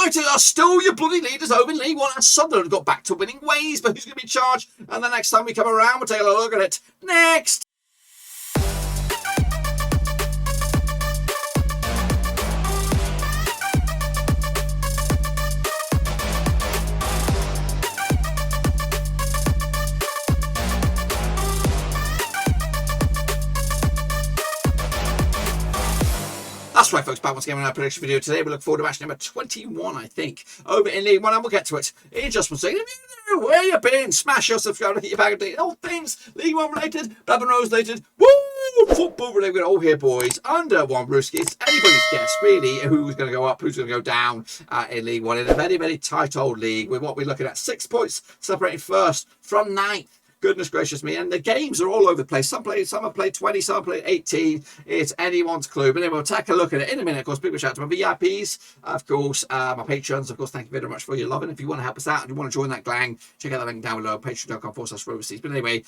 United are still your bloody leaders over in League One, and Sunderland got back to winning ways, but who's going to be in charge? And the next time we come around, we'll take a look at it next. That's right, folks, back once again on our prediction video today. We look forward to match number 21, I think, over in League One, and we'll get to it in just one second. Where you been? Smash your subscribe, look at your bag of all things League One related, Blab and Rose related, woo, football related, all here, boys, under one brewski. It's anybody's guess, really, who's going to go up, who's going to go down in League One, in a very, very tight old league, with what we're looking at, 6 points separating first from ninth. Goodness gracious me. And the games are all over the place. Some have played 20, some have played 18. It's anyone's clue. But anyway, we'll take a look at it in a minute. Of course, big shout out to my VIPs, of course, my patrons. Of course, thank you very much for your love. And if you want to help us out and you want to join that gang, check out the link down below, patreon.com/Rovers. But anyway,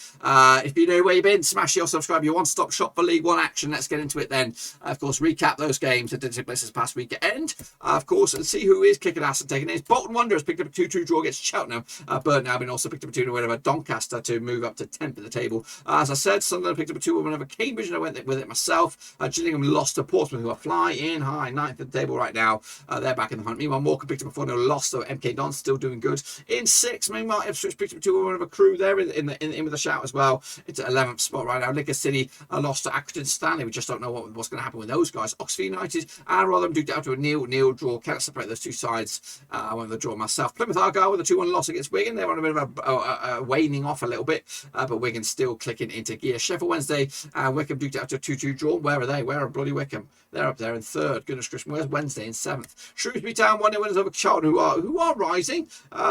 if you know where you've been, smash your subscribe, your one-stop shop for League One action. Let's get into it then. Of course, recap those games that did take place this past weekend. Of course, and see who is kicking ass and taking names. Bolton Wanderers picked up a 2-2 draw against Cheltenham. Burton Albion also picked up a 2-2 win over Doncaster to move up to 10th at the table. As I said, Sunderland picked up a 2-1 win over Cambridge, and I went with it myself. Gillingham lost to Portsmouth, who are flying high, 9th at the table right now. They're back in the hunt. Meanwhile, Morecambe picked up a 4-0 loss, so MK Dons still doing good in 6th. Meanwhile, Ipswich picked up a 2-1 win over Crewe there in with a shout as well. It's at 11th spot right now. Lincoln City lost to Accrington Stanley. We just don't know what's going to happen with those guys. Oxford United and Rotherham duked out to a nil draw. Can't separate those two sides. I went with the draw myself. Plymouth Argyle with a 2-1 loss against Wigan. They were on a bit of a waning off a little bit, but Wigan still clicking into gear. Sheffield Wednesday and Wycombe duked out to a 2-2 draw. Where are they? Where are bloody Wycombe? They're up there in 3rd. Goodness gracious. Where's Wednesday in 7th? Shrewsbury Town 1-0 winners over Charlton, who are rising.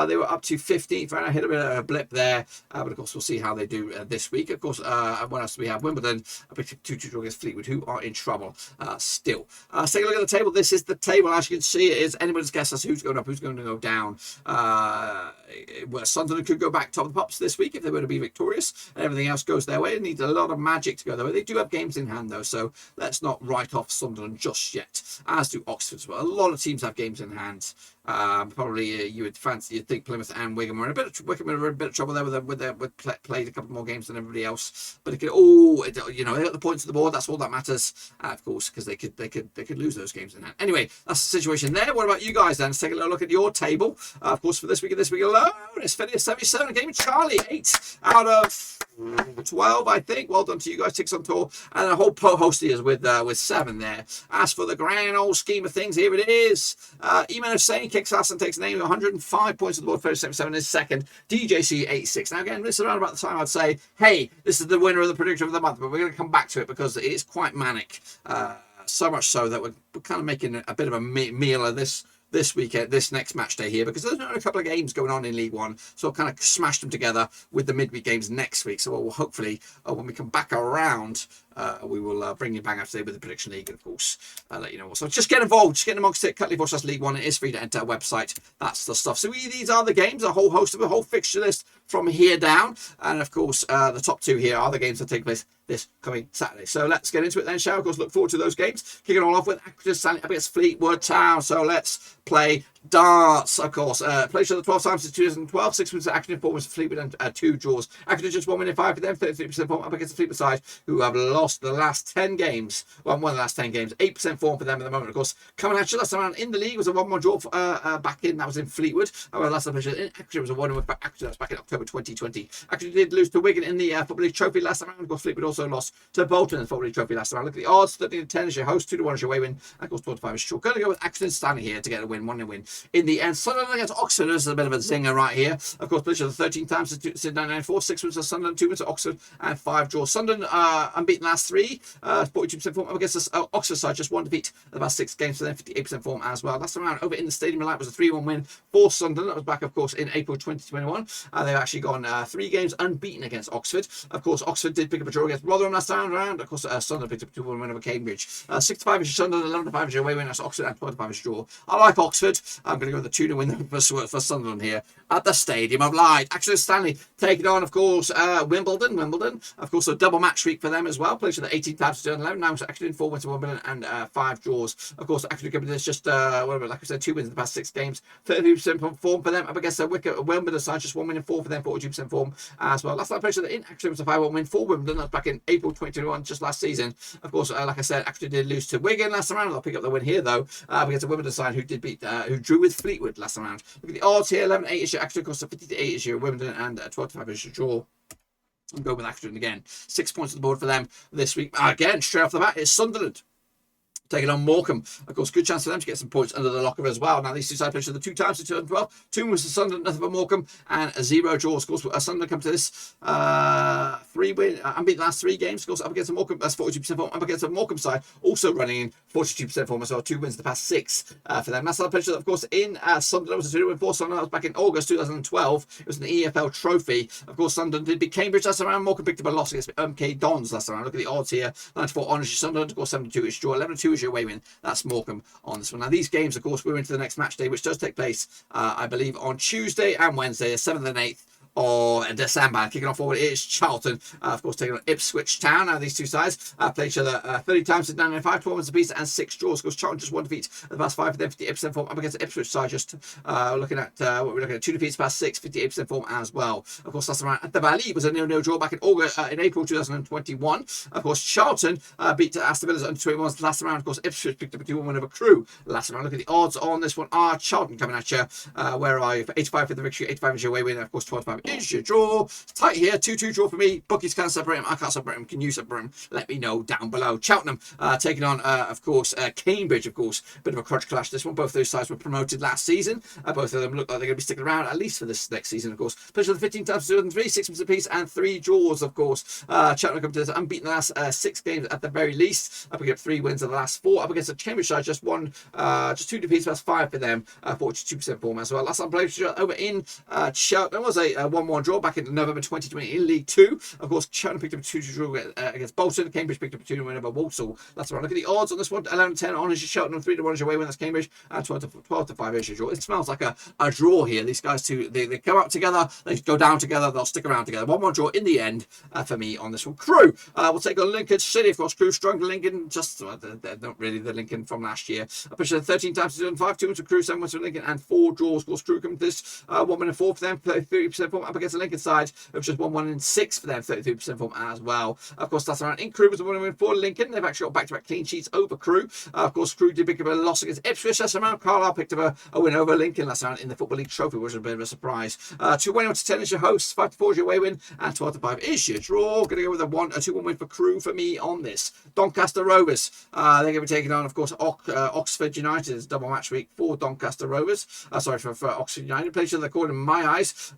They were up to 15th. And I hit a bit of a blip there, but of course we'll see how they do this week. Of course, what else do we have? Wimbledon a big 2-2 draw against Fleetwood, who are in trouble still. Let's take a look at the table. This is the table. As you can see, it is anybody's guess as who's going up, who's going to go down. Well, Sunderland could go back top of the pops this week if they were to be victorious, and everything else goes their way. It needs a lot of magic to go their way. They do have games in hand though, so let's not write off Sunderland just yet, as do Oxford as well. A lot of teams have games in hand. Probably you'd think Plymouth and Wigan were in a bit of trouble there with played a couple more games than everybody else, but it could they got the points on the board. That's all that matters, of course, because they could lose those games in hand. Anyway, that's the situation there. What about you guys then? Let's take a little look at your table. Of course, for this week alone, it's finished 77 game. Charlie 8 out of 12, I think. Well done to you guys. 6 on tour, and a whole host of with 7 there. As for the grand old scheme of things, here it is. Iman Hussein kicks ass and takes a name, 105 points on the board. 77 is second. DJC 86. Now again, this is around about the time I'd say, hey, this is the winner of the prediction of the month, but we're going to come back to it because it is quite manic. So much so that we're kind of making a bit of a meal of this weekend, this next match day here, because there's only a couple of games going on in League One, so I'll kind of smash them together with the midweek games next week. So we'll hopefully, when we come back around, we will bring you back after today with the prediction league, and of course let you know. So just get involved, just get amongst it. Cut League One. It is free to enter our website. That's the stuff. So these are the games, a whole host of a whole fixture list from here down, and of course the top 2 here are the games that take place this coming Saturday. So let's get into it then, shall we? Of course, look forward to those games. Kicking all off with Accrington Stanley up against Fleetwood Town. So let's play darts, of course. Played each other 12 times since 2012. 6 wins at Accrington, 4 wins for Fleetwood, and 2 draws. Accrington just 1 win in 5 for them. 33% form up against the Fleetwood side, who have lost the last 10 games. Well, won the last 10 games. 8% form for them at the moment, of course. Coming at you last time around in the league was a 1-1 draw back in. That was in Fleetwood. Last time in Accrington was a 1-1 for Accrington. That was back in October 2020. Accrington did lose to Wigan in the Football League Trophy last time around. Of course, Fleetwood also lost to Bolton in the Football League Trophy last time around. Look at the odds. 13-10 is your host. 2-1 is your away win. And of course, 4-5 is short. Going to go with Accrington Stanley here to get a win. 1-0 win in the end. Sunderland against Oxford. This is a bit of a zinger right here. Of course, played the 13 times since 1994. 6 wins to Sunderland, 2 wins to Oxford, and 5 draws. Sunderland unbeaten last 3. 42% form up against the Oxford side. Just 1 defeat in the last 6 games for them. 58% form as well. Last time around over in the Stadium of Light was a 3-1 win for Sunderland. That was back, of course, in April 2021. They've actually gone 3 games unbeaten against Oxford. Of course, Oxford did pick up a draw against Rotherham last time around. Of course, Sunderland picked up a 2-1 win over Cambridge. 6-5 is Sunderland, 11-5 is your away win. That's Oxford, and 12-5 is draw. I like Oxford. I'm going to go with the 2-0 win for Sunderland here at the Stadium of Light. Actually, Stanley taking on, of course, Wimbledon. Of course, a double match week for them as well. Played to the 18 times to 11. Now, actually in 4 wins to Wimbledon and 5 draws. Of course, actually, given this just, like I said, 2 wins in the past 6 games. 33% form for them. Up against the Wimbledon side, just 1 win and 4 for them, 42% form as well. Last time I played to the actually was a 5-1 win for Wimbledon. That was back in April 2021, just last season. Of course, like I said, actually did lose to Wigan last time round. They'll pick up the win here, though, against the Wimbledon side who did beat, who drew with Fleetwood last time round. Look at the odds here, 11-8 is your actually, of course, 50-8 is your Wimbledon, and 12-5 is your draw. I'm going with Accrington again. 6 points on the board for them this week. Again, straight off the bat, is Sunderland taking on Morecambe. Of course, good chance for them to get some points under the locker as well. Now, these two sides played the 2 times in 2012. 2 wins for Sunderland, nothing for Morecambe, and 0 draws. Of course, Sunderland come to this 3 win, unbeaten the last 3 games. Of course, up against the Morecambe, that's 42% form. Up against the Morecambe side, also running in 42% form as well. 2 wins the past 6 for them. That's another picture, of course, in Sunderland. Was a 2-win for Sunderland. That was back in August 2012. It was an EFL trophy. Of course, Sunderland did beat Cambridge last round. Morecambe picked up a loss against MK Dons last round. Look at the odds here. 94 on is your Sunderland. Of course, 72 is draw. 11-2 is your away win. That's Morecambe on this one. Now, these games, of course, we're into the next match day, which does take place, I believe, on Tuesday and Wednesday, the 7th and 8th of December. Kicking off forward is Charlton, of course, taking on Ipswich Town. Now, these two sides play each other 30 times in 9-5, 12 wins apiece, and 6 draws. Of course, Charlton just 1 defeat the past 5 for them, 58% form. Up against the Ipswich side, just looking at what we're looking at, 2 defeats past 6, 58% form as well. Of course, last round at the Valley was a 0-0 draw back in August, in April 2021. Of course, Charlton beat Aston Villa's under 21s last round. Of course, Ipswich picked up a 2-1 win over Crewe last round. Look at the odds on this one. Are Charlton coming at you? Where are you? For 85 for the victory, 85 is your away win, and of course, 12-5 is your draw. It's tight here, 2-2 draw for me. Bookies can't separate them. I can't separate them. Can you separate them? Let me know down below. Cheltenham taking on, of course, Cambridge, of course. Bit of a crunch clash. This one, both those sides were promoted last season. Both of them look like they're going to be sticking around at least for this next season, of course. Played for the 15 times 203, 6 wins apiece, and 3 draws, of course. Cheltenham come to this unbeaten the last 6 games at the very least. Up against 3 wins of the last 4. Up against the Cambridge side, just 2 defeats, that's 5 for them. 42% form as well. Last time played over in Cheltenham was a 1-1 draw back in November 2020 in League 2. Of course, Cheltenham picked up a 2-2 draw against Bolton. Cambridge picked up a 2-0 win over Walsall. That's right. Look at the odds on this one. 11-10 on is your Cheltenham, 3-1 is your away win. That's Cambridge, and 12-5 is your draw. It smells like a draw here. These guys two, they come up together, they go down together, they'll stick around together. 1-1 draw in the end for me on this one. Crewe will take on Lincoln City. Of course, Crewe strong to Lincoln, just they're not really the Lincoln from last year. I pushed 13 times to 5, 2 wins for Crewe, 7 wins for Lincoln, and 4 draws. Of course, Crewe come to this 1 win and 4 for them, 30% form. Up against the Lincoln side, it was just 1-1 and 6 for them, 33% form as well. Of course, that's around in Crewe was a 1 win for Lincoln. They've actually got back-to-back clean sheets over Crewe. Of course, Crewe did pick up a loss against Ipswich last round. Carlisle picked up a win over Lincoln last round in the Football League Trophy, which was a bit of a surprise. 2-1-10 is your host, 5-4 is your away win, and 12-5 is your draw. Going to go with a 2-1 win for Crewe for me on this. Doncaster Rovers, they're going to be taking on, of course, Oxford United. It's double match week for Doncaster Rovers. For Oxford United. Played each other according to my eyes.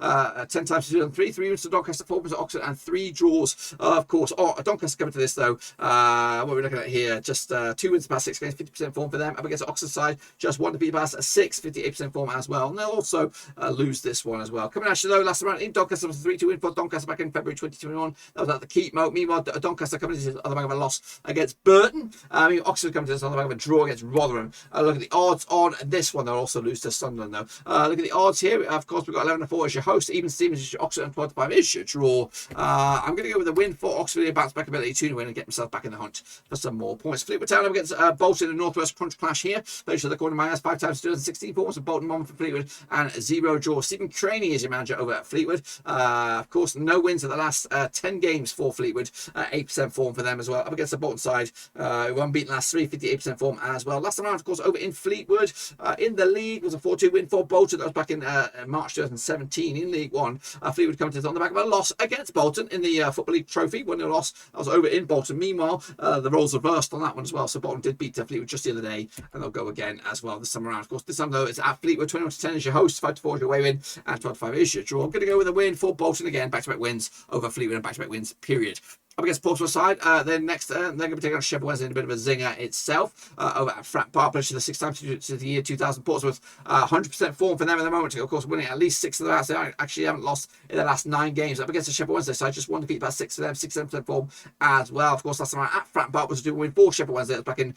10 times to 3 wins to Doncaster, 4 wins to Oxford, and 3 draws. Of course, Doncaster coming to this though. What we're looking at here, just 2 wins past 6 games, 50% form for them. Up against Oxford side, just 1 defeat past 6, 58% form as well. And they'll also lose this one as well. Coming at you though, last round in Doncaster was a 3-2 win for Doncaster back in February 2021. That was at the Keep Moat. Meanwhile, Doncaster coming to this on the back of a loss against Burton. Oxford coming to this on the back of a draw against Rotherham. Look at the odds on this one. They'll also lose to Sunderland though. Look at the odds here. Of course, we've got 11-4 as your host. Even Stevens is your Oxford, and 12-5 is your draw. I'm going to go with a win for Oxford. Bounce back ability to win and get himself back in the hunt for some more points. Fleetwood Town up against Bolton in the Northwest crunch clash here. Those are the corner minus 5 times 2016 points for Bolton, 1 for Fleetwood, and 0 draw. Stephen Craney is your manager over at Fleetwood. Of course, no wins in the last 10 games for Fleetwood. 8% form for them as well. Up against the Bolton side, who unbeaten last 3, 58% form as well. Last time around, of course, over in Fleetwood in the league was a 4-2 win for Bolton. That was back in March 2017 in League 1. Fleetwood coming to this on the back of a loss against Bolton in the Football League Trophy. 1-0 loss. That was over in Bolton. Meanwhile, the roles reversed on that one as well. So Bolton did beat Fleetwood just the other day, and they'll go again as well this time around. Of course, this time though, it's at Fleetwood. 21-10 is your host, 5-4 is your away win, and 12-5 is your draw. I'm going to go with a win for Bolton again. Back-to-back wins over Fleetwood and back-to-back wins, period. Up against Portsmouth side, then next they're going to be taking on Sheffield Wednesday in a bit of a zinger itself over at Frat Park, but the sixth time to the year 2000. Portsmouth 100% form for them at the moment, of course, winning at least 6 of the last. They actually haven't lost in the last 9 games. Up against the Sheffield Wednesday side, just one defeat, about 6 of them, 6% form as well. Of course, last time at Frat Park was a win for Sheffield Wednesday. That was back in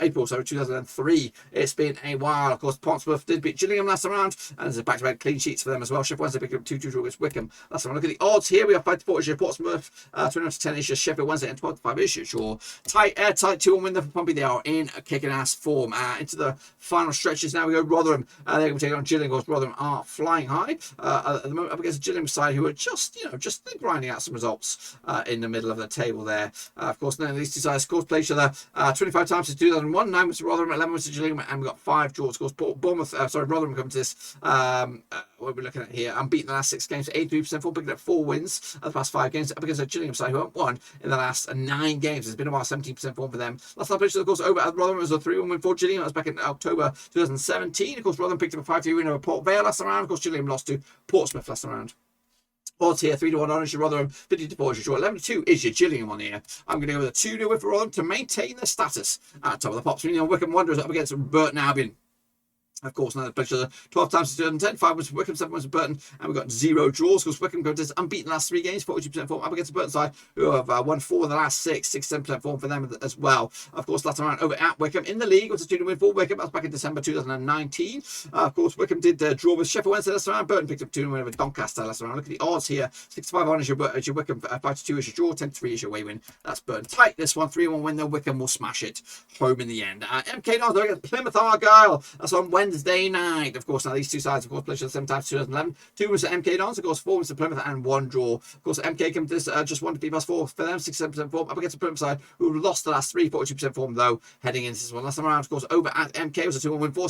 April, 2003. It's been a while. Of course, Portsmouth did beat Gillingham last time around, and there's a back-to-back clean sheets for them as well. Sheffield Wednesday picked up 2-2 draw against Wycombe last time. Look at the odds here. We have 5-4 is your Portsmouth, 21-10 is your Sheffield Wednesday, and 12-5 is your tight 2-1 win for Pompey. They are in a kicking ass form. Into the final stretches now. We go Rotherham. They're going to take on Gillingham. Rotherham are flying high at the moment up against the Gillingham side, who are just grinding out some results in the middle of the table there. Of course, none of these two sides, of course, play each other 25 times since 2001. 9 was to Rotherham, 11 was to Gillingham, and we've got 5 draws. Of course, Rotherham come to this. What we're looking at here, unbeaten the last 6 games, 83% full, picking up 4 wins of the past 5 games up against the Gillingham side, who haven't won in the last 9 games. It's been about 17% form for them. Last time played, of course, over at Rotherham was a 3-1 win for Gillingham. That was back in October 2017. Of course, Rotherham picked up a 5-2 win over Port Vale last round. Of course, Gillingham lost to Portsmouth last round. Odds here, 3-1 on is your Rotherham, 50-4 is your draw, 11-2 is your Gillingham on here. I'm going to go with a 2-0 win for Rotherham to maintain their status at top of the pops. Wycombe Wanderers up against Burton Albion. Of course, now they play each other 12 times since 2010. 5 was for Wycombe, 7 was for Burton, and we've got 0 draws. Because Wycombe go to unbeaten last 3 games, 42% form up against the Burton side, who have won 4 of the last 6, 67% form for them as well. Of course, last time around over at Wycombe in the league was a 2-2 win for Wycombe. That was back in December 2019. Of course, Wycombe did draw with Sheffield Wednesday last round. Burton picked up 2-2 win over Doncaster last round. Look at the odds here: 6-5 on is your Wycombe, 5-2 is your draw, 10-3 is your away win. That's Burton tight. This one, 3-1 win. Then Wycombe will smash it home in the end. MK Dons against Plymouth Argyle. That's on Wednesday night. Of course, now these two sides, of course, played 7 times 2011. 2 was to MK Dons, of course, 4 was to Plymouth, and 1 draw. Of course, MK came to this just 1 to +4 for them, 67% form up against the Plymouth side, who lost the last 3, 42% form though, heading into this one. Last time around, of course, over at MK was a 2-1 win for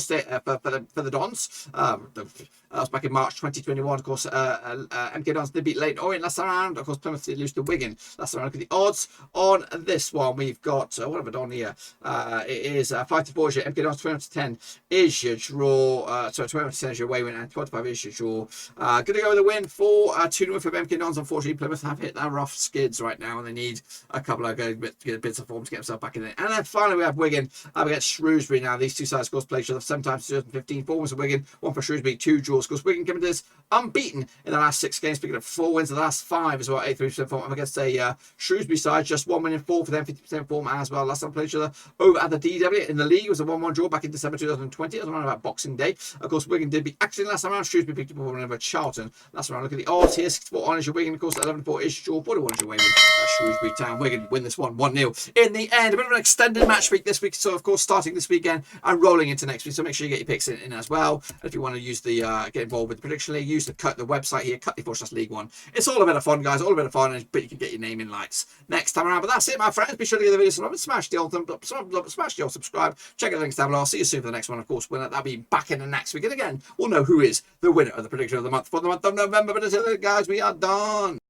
the Dons. That was back in March 2021. Of course, MK Dons did beat Leyton Orient last time around. Of course, Plymouth did lose to Wigan last time around. Look at the odds on this one. We've got, what have I done here? It is 5-4 is your MK Dons, 20-10 is your draw. 20% is your away win, and 25 is your draw. Going to go with a win for 2-0 for MK Dons. Unfortunately, Plymouth have hit their rough skids right now, and they need a couple of good bits of form to get themselves back in it. And then finally, we have Wigan against Shrewsbury. Now, these two sides, of course, played each other 7 times 2015. 4 was for Wigan, 1 for Shrewsbury, 2 draws. Of course, Wigan coming to this unbeaten in the last 6 games, picking up 4 wins in the last 5 as well, 83% form. Up against a Shrewsbury side, just 1 win in 4 for them, 50% form as well. Last time played each other over at the DW in the league was a 1-1 draw back in December 2020. It was around about Boxing Day. Of course, Wigan did beat Accrington last time around. Shrewsbury picked up a win over Charlton last round. Look at the odds here: 6-4 on is your Wigan. Of course, 11-4 is your draw. 41 is your Wigan. Shrewsbury Town. Wigan win this one 1-0 in the end. A bit of an extended match week this week, so of course starting this weekend and rolling into next week. So make sure you get your picks in as well. And if you want to use the get involved with the prediction league, use the website here, Cutley/League One. It's all a bit of fun, guys. All a bit of fun, but you can get your name in lights next time around. But that's it, my friends. Be sure to give the video some love and smash the old subscribe. Check out the links down below. I'll see you soon for the next one. Of course, winner that'll be back in the next week. And again, we'll know who is the winner of the prediction of the month for the month of November. But until then, guys, we are done.